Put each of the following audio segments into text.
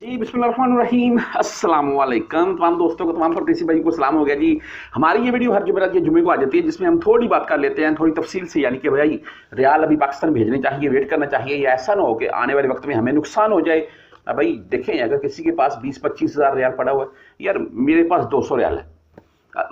जी बिस्मिल्लाहिर्रहमानिर्रहीम अस्सलाम वालेकुम तमाम दोस्तों को, तमाम परदेसी भाई को सलाम हो गया जी। हमारी ये वीडियो हर जुमेरात या जुम्मे को आ जाती है, जिसमें हम थोड़ी बात कर लेते हैं थोड़ी तफसील से, यानी कि भाई रियाल अभी पाकिस्तान भेजने चाहिए, वेट करना चाहिए, या ऐसा ना हो कि आने वाले वक्त में हमें नुकसान हो जाए। भाई देखें, अगर किसी के पास 20-25 हज़ार रियाल पड़ा हुआ है, यार मेरे पास 200 रियाल है।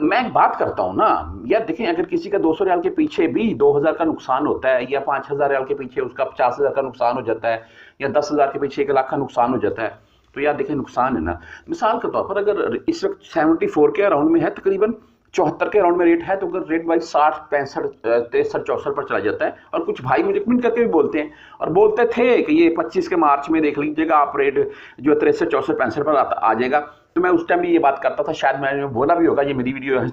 मैं एक बात करता हूँ ना यार, देखें अगर किसी का 200 रियाल के पीछे भी 2000 का नुकसान होता है, या 5000 रियाल के पीछे उसका 50,000 का नुकसान हो जाता है, या 10,000 के पीछे 1 लाख का नुकसान हो जाता है, तो यार देखें नुकसान है ना। मिसाल के तौर पर अगर इस वक्त 74 के अराउंड में है, तकरीबन 74 के अराउंड में रेट है, तो अगर रेट भाई 60, 65, 63, 64 पर चला जाता है, और कुछ भाई मुझे कमेंट करके भी बोलते हैं और बोलते थे कि ये 25 के मार्च में देख लीजिएगा आप, रेट जो 63, 64, 65 पर आ जाएगा। तो मैं उस टाइम भी ये बात करता था, शायद मैंने बोला भी होगा, ये मेरी वीडियो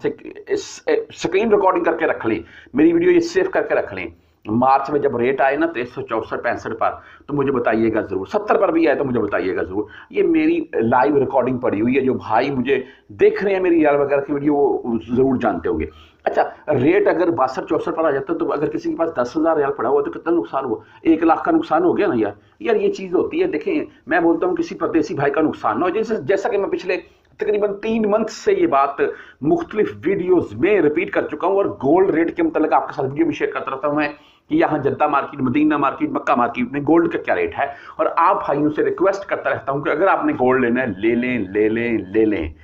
स्क्रीन रिकॉर्डिंग करके रख लें, मेरी वीडियो ये सेव करके रख लें। मार्च में जब रेट आए ना 63, 64, 65 पर, तो मुझे बताइएगा जरूर। 70 पर भी आए तो मुझे बताइएगा जरूर। ये मेरी लाइव रिकॉर्डिंग पड़ी हुई है, जो भाई मुझे देख रहे हैं मेरी यार वगैरह की वीडियो वो जरूर जानते होंगे। अच्छा, रेट अगर 62, 64 पर आ जाता है, तो अगर किसी के पास 10,000 रियाल पड़ा हुआ तो कितना नुकसान हुआ? 1 लाख का नुकसान हो गया ना यार। यार ये चीज़ होती है। देखें, मैं बोलता हूँ किसी परदेसी भाई का नुकसान ना हो। जैसा कि मैं पिछले तकरीबन 3 मंथ से ये बात मुख्तलिफ वीडियोस में रिपीट कर चुका हूँ, और गोल्ड रेट के मतलब आपके साथ वीडियो भी शेयर करता रहता हूँ मैं कि यहाँ जद्दा मार्केट, मदीना मार्केट, मक्का मार्केट में गोल्ड का क्या रेट है। और आप भाइयों से रिक्वेस्ट करता रहता हूँ कि अगर आपने गोल्ड लेना है, ले लें, ले लें, ले लें।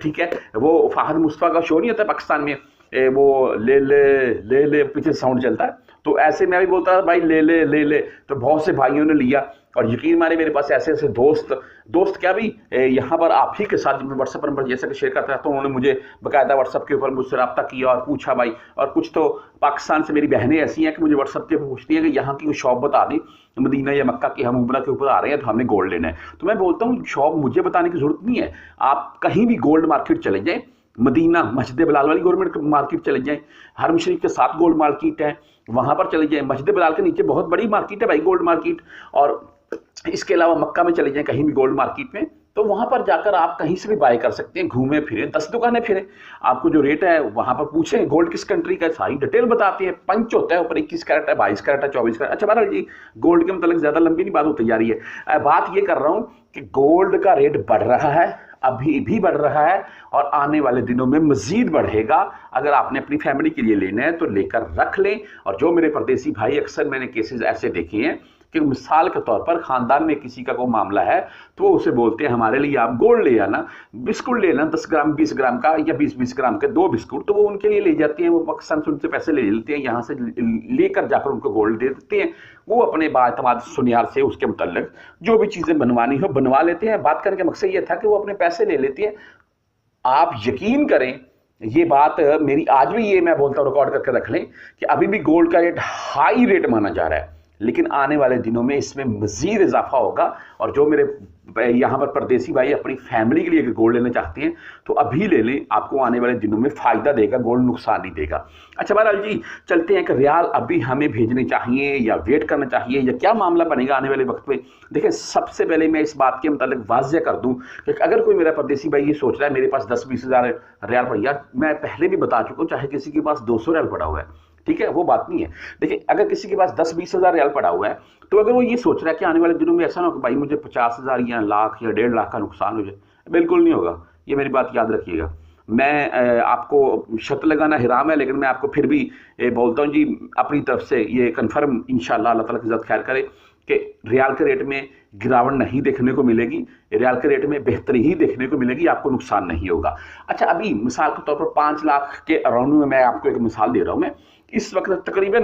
ठीक है, वो फहद मुस्तफा का शो नहीं होता पाकिस्तान में, वो ले ले ले ले पीछे साउंड चलता है, तो ऐसे मैं भी बोलता था भाई ले ले ले ले, तो बहुत से भाइयों ने लिया। और यकीन मारे मेरे पास ऐसे ऐसे दोस्त क्या भी यहाँ पर आप ही के साथ मैं व्हाट्सएप नंबर जैसा कि शेयर करता था, तो उन्होंने मुझे बाकायदा व्हाट्सएप के ऊपर मुझसे रब्ता किया और पूछा भाई। और कुछ तो पाकिस्तान से मेरी बहनें ऐसी हैं कि मुझे व्हाट्सएप के ऊपर पूछती है कि यहाँ की शॉप बता दी, मदीना या मक्का की, हम उम्रा के ऊपर आ रहे हैं तो हमने गोल्ड लेना है। तो मैं बोलता हूँ शॉप मुझे बताने की जरूरत नहीं है, आप कहीं भी गोल्ड मार्केट चले जाएँ, मदीना मस्जिद बिलाल वाली गवर्नमेंट मार्केट चले जाएं, हरम शरीफ के साथ गोल्ड मार्केट है, वहां पर चले जाएं, मस्जिद बिलाल के नीचे बहुत बड़ी मार्केट है भाई गोल्ड मार्केट। और इसके अलावा मक्का में चले जाएं कहीं भी गोल्ड मार्केट में, तो वहां पर जाकर आप कहीं से भी बाय कर सकते हैं। घूमे फिरे, 10 दुकानें फिरे, आपको जो रेट है वहां पर पूछें गोल्ड किस कंट्री का, सारी डिटेल बताते हैं। पंच होता है ऊपर, 21 कैरेट है, 22 कैरेट है, 24 कैरेट। अच्छा बहरहाल जी, गोल्ड के मतलब ज्यादा लंबी नहीं बात होती जा रही है। बात ये कर रहा हूं कि गोल्ड का रेट बढ़ रहा है, अभी भी बढ़ रहा है, और आने वाले दिनों में मजीद बढ़ेगा। अगर आपने अपनी फैमिली के लिए लेना है तो लेकर रख लें। और जो मेरे परदेसी भाई, अक्सर मैंने केसेस ऐसे देखे हैं कि मिसाल के तौर पर खानदान में किसी का कोई मामला है, तो वो उसे बोलते हैं हमारे लिए आप गोल्ड ले आना, बिस्कुट लेना 10 ग्राम 20 ग्राम का, या 20-20 ग्राम के 2 बिस्कुट, तो वो उनके लिए ले जाती हैं। वो पाकिस्तान से उनसे पैसे ले लेते हैं, यहाँ से लेकर जाकर उनको गोल्ड दे देते हैं। वो अपने बातमाद सुनियार से उसके मुतल्लिक जो भी चीज़ें बनवानी हो बनवा लेते हैं। बात करने का मकसद ये था कि वो अपने पैसे ले लेती है। आप यकीन करें, ये बात मेरी आज भी, ये मैं बोलता हूँ रिकॉर्ड करके रख लें कि अभी भी गोल्ड का रेट हाई रेट माना जा रहा है, लेकिन आने वाले दिनों में इसमें मजीद इजाफा होगा। और जो मेरे यहाँ पर परदेसी भाई अपनी फैमिली के लिए अगर गोल्ड लेना चाहते हैं तो अभी ले लें, आपको आने वाले दिनों में फ़ायदा देगा, गोल्ड नुकसान नहीं देगा। अच्छा बहरहाल जी, चलते हैं कि रियाल अभी हमें भेजने चाहिए या वेट करना चाहिए, या क्या मामला बनेगा आने वाले वक्त में। देखिए, सबसे पहले मैं इस बात के मतलब वाज़ेह कर दूँ कि अगर कोई मेरा परदेसी भाई ये सोच रहा है मेरे पास 10-20 हज़ार रियाल पड़, यार मैं पहले भी बता चुका हूँ, चाहे किसी के पास 200 रियाल पड़ा हुआ है, ठीक है, वो बात नहीं है। देखिए, अगर किसी के पास 10-20 हज़ार रियाल पड़ा हुआ है, तो अगर वो ये सोच रहा है कि आने वाले दिनों में ऐसा ना हो कि भाई मुझे 50,000 या लाख या 1.5 लाख का नुकसान हो जाए, बिल्कुल नहीं होगा। ये मेरी बात याद रखिएगा। मैं आपको शर्त लगाना हराम है, लेकिन मैं आपको फिर भी बोलता हूँ जी, अपनी तरफ से ये कन्फर्म इंशाअल्लाह अल्लाह ताला की ज़ात खैर करे कि रियाल के रेट में गिरावट नहीं देखने को मिलेगी, रियाल के रेट में बेहतरी ही देखने को मिलेगी, आपको नुकसान नहीं होगा। अच्छा, अभी मिसाल के तौर पर 5 लाख के अराउंड में मैं आपको एक मिसाल दे रहा हूँ। मैं इस वक्त तकरीबन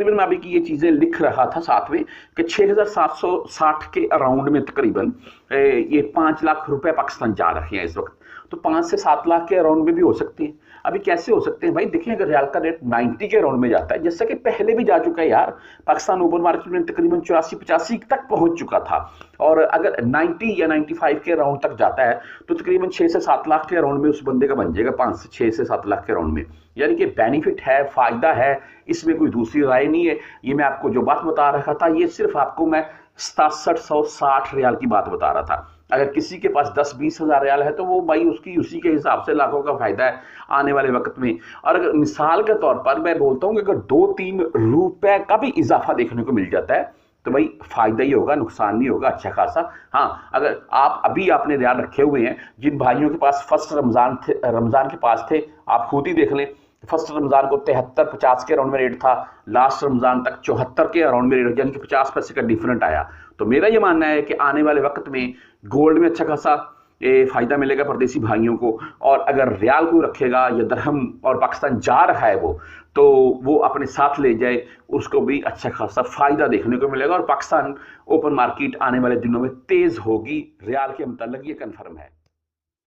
मैं अभी की ये चीज़ें लिख रहा था साथ में कि 6,760 के अराउंड में तकरीबन ये 5 लाख रुपए पाकिस्तान जा रहे हैं इस वक्त। तो 5 से 7 लाख के अराउंड में भी हो सकती है। अभी कैसे हो सकते हैं भाई? देखिए, अगर रियाल का रेट 90 के अराउंड में जाता है, जैसा कि पहले भी जा चुका है यार, पाकिस्तान ओपन मार्केट में तकरीबन 84-85 तक पहुंच चुका था। और अगर 90 या 95 के अराउंड तक जाता है तो तकरीबन 6 से 7 लाख के अराउंड में उस बंदे का बन जाएगा, 5 से 6 से 7 लाख के अराउंड में। यानी कि बेनिफिट है, फायदा है, इसमें कोई दूसरी राय नहीं है। ये मैं आपको जो बात बता रहा था, ये सिर्फ आपको मैं 6760 रियाल की बात बता रहा था। अगर किसी के पास 10-20 हज़ार रियाल है तो वो भाई उसकी उसी के हिसाब से लाखों का फायदा है आने वाले वक्त में। और अगर मिसाल के तौर पर मैं बोलता हूँ कि अगर 2-3 रुपए का भी इजाफा देखने को मिल जाता है तो भाई फायदा ही होगा, नुकसान नहीं होगा अच्छा खासा। हाँ, अगर आपने रियाल रखे हुए हैं, जिन भाइयों के पास फर्स्ट रमज़ान के पास थे, आप खुद ही देख लें। फर्स्ट रमज़ान को 73-50 के अराउंड में रेट था, लास्ट रमज़ान तक 74 के अराउंड में रेट, यानी कि 50 पैसे का डिफरेंट आया। तो मेरा ये मानना है कि आने वाले वक्त में गोल्ड में अच्छा खासा फ़ायदा मिलेगा परदेसी भाइयों को। और अगर रियाल को रखेगा या दरहम और पाकिस्तान जा रहा है तो वो अपने साथ ले जाए, उसको भी अच्छा खासा फ़ायदा देखने को मिलेगा। और पाकिस्तान ओपन मार्केट आने वाले दिनों में तेज़ होगी, रियाल के मुताल्लिक ये कन्फर्म है।